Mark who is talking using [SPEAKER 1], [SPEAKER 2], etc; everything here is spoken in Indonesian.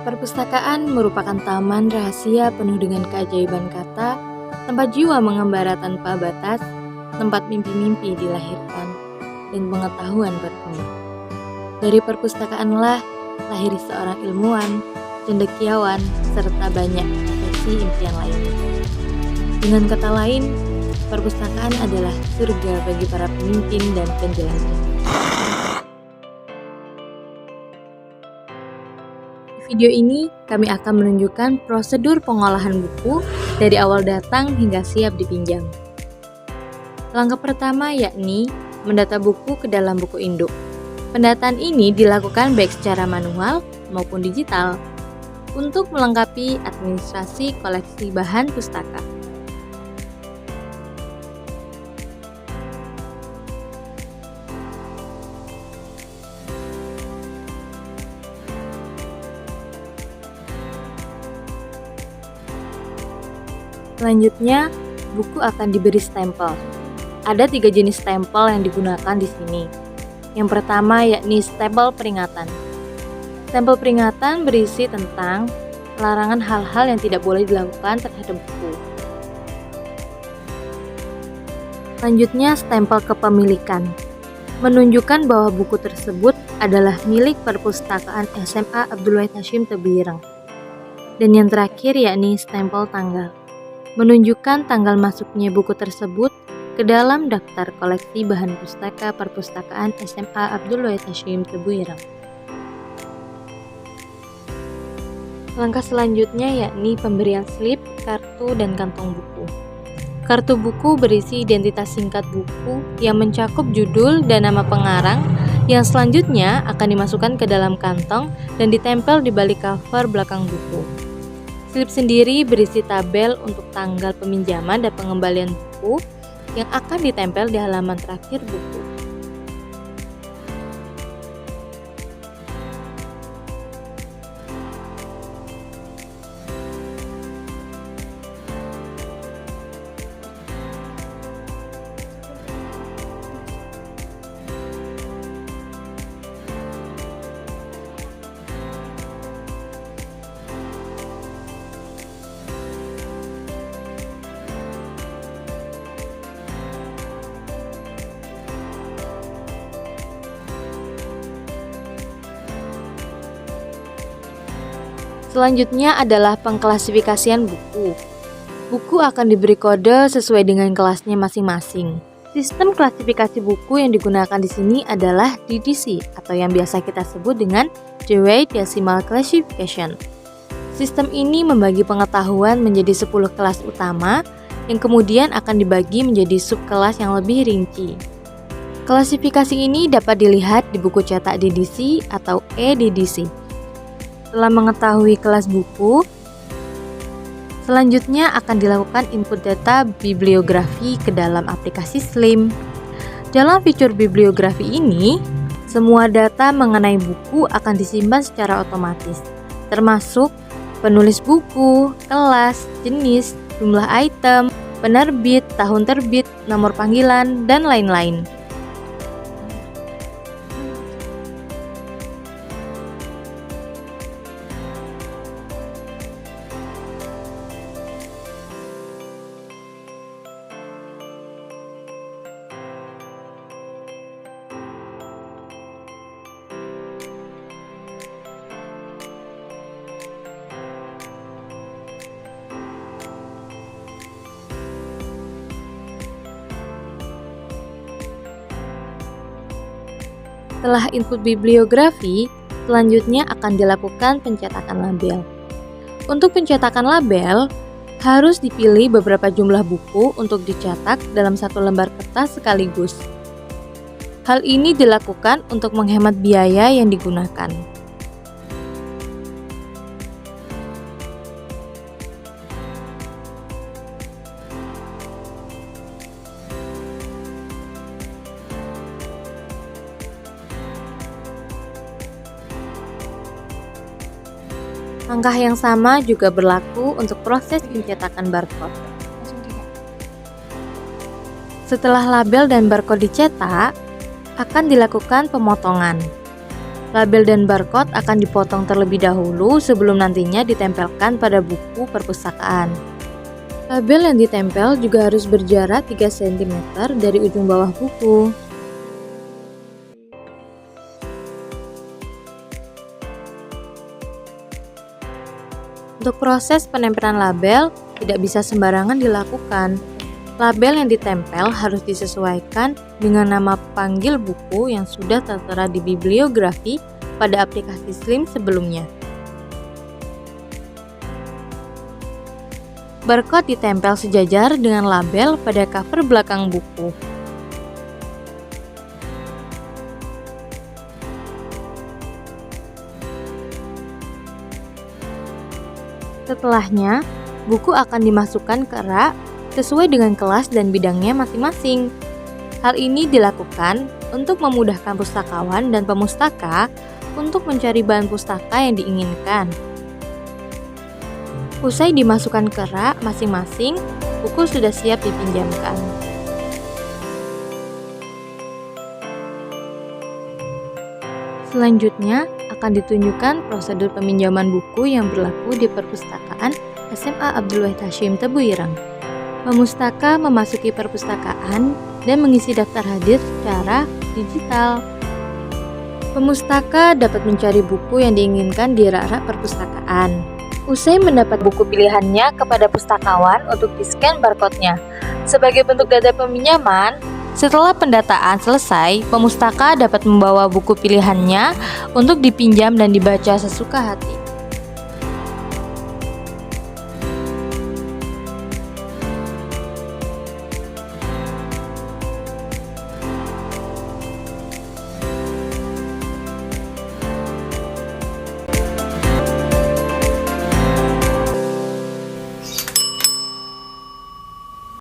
[SPEAKER 1] Perpustakaan merupakan taman rahasia penuh dengan keajaiban kata, tempat jiwa mengembara tanpa batas, tempat mimpi-mimpi dilahirkan, dan pengetahuan berkembang. Dari perpustakaanlah lahir seorang ilmuwan, cendekiawan, serta banyak profesi impian lainnya. Dengan kata lain, perpustakaan adalah surga bagi para pemimpin dan penjelajah. Di video ini, kami akan menunjukkan prosedur pengolahan buku dari awal datang hingga siap dipinjam. Langkah pertama yakni mendata buku ke dalam buku induk. Pendataan ini dilakukan baik secara manual maupun digital untuk melengkapi administrasi koleksi bahan pustaka. Selanjutnya, buku akan diberi stempel. Ada 3 jenis stempel yang digunakan di sini. Yang pertama yakni stempel peringatan. Stempel peringatan berisi tentang larangan hal-hal yang tidak boleh dilakukan terhadap buku. Selanjutnya, stempel kepemilikan. Menunjukkan bahwa buku tersebut adalah milik Perpustakaan SMA Abdul Wahid Hasyim Tebuireng. Dan yang terakhir yakni stempel tanggal. Menunjukkan tanggal masuknya buku tersebut ke dalam daftar koleksi bahan pustaka Perpustakaan SMA Abdul Wahid Hasyim Tebuireng. Langkah selanjutnya yakni pemberian slip, kartu, dan kantong buku. Kartu buku berisi identitas singkat buku yang mencakup judul dan nama pengarang yang selanjutnya akan dimasukkan ke dalam kantong dan ditempel di balik cover belakang buku. Slip sendiri berisi tabel untuk tanggal peminjaman dan pengembalian buku yang akan ditempel di halaman terakhir buku. Selanjutnya adalah pengklasifikasian buku. Buku akan diberi kode sesuai dengan kelasnya masing-masing. Sistem klasifikasi buku yang digunakan di sini adalah DDC atau yang biasa kita sebut dengan Dewey Decimal Classification. Sistem ini membagi pengetahuan menjadi 10 kelas utama yang kemudian akan dibagi menjadi subkelas yang lebih rinci. Klasifikasi ini dapat dilihat di buku cetak DDC atau e-DDC. Setelah mengetahui kelas buku, selanjutnya akan dilakukan input data bibliografi ke dalam aplikasi Slim. Dalam fitur bibliografi ini, semua data mengenai buku akan disimpan secara otomatis, termasuk penulis buku, kelas, jenis, jumlah item, penerbit, tahun terbit, nomor panggilan, dan lain-lain. Setelah input bibliografi, selanjutnya akan dilakukan pencetakan label. Untuk pencetakan label, harus dipilih beberapa jumlah buku untuk dicetak dalam satu lembar kertas sekaligus. Hal ini dilakukan untuk menghemat biaya yang digunakan. Langkah yang sama juga berlaku untuk proses pencetakan barcode. Setelah label dan barcode dicetak, akan dilakukan pemotongan. Label dan barcode akan dipotong terlebih dahulu sebelum nantinya ditempelkan pada buku perpustakaan. Label yang ditempel juga harus berjarak 3 cm dari ujung bawah buku. Untuk proses penempelan label tidak bisa sembarangan dilakukan. Label yang ditempel harus disesuaikan dengan nama panggil buku yang sudah tertera di bibliografi pada aplikasi Slim sebelumnya. Barcode ditempel sejajar dengan label pada cover belakang buku. Setelahnya, buku akan dimasukkan ke rak sesuai dengan kelas dan bidangnya masing-masing. Hal ini dilakukan untuk memudahkan pustakawan dan pemustaka untuk mencari bahan pustaka yang diinginkan. Usai dimasukkan ke rak masing-masing, buku sudah siap dipinjamkan. Selanjutnya akan ditunjukkan prosedur peminjaman buku yang berlaku di perpustakaan SMA Abdul Wahid Hasyim Tebu Ireng. Pemustaka memasuki perpustakaan dan mengisi daftar hadir secara digital. Pemustaka dapat mencari buku yang diinginkan di rak-rak perpustakaan. Usai mendapat buku pilihannya kepada pustakawan untuk di-scan barcode-nya. Sebagai bentuk data peminjaman, setelah pendataan selesai, pemustaka dapat membawa buku pilihannya untuk dipinjam dan dibaca sesuka hati.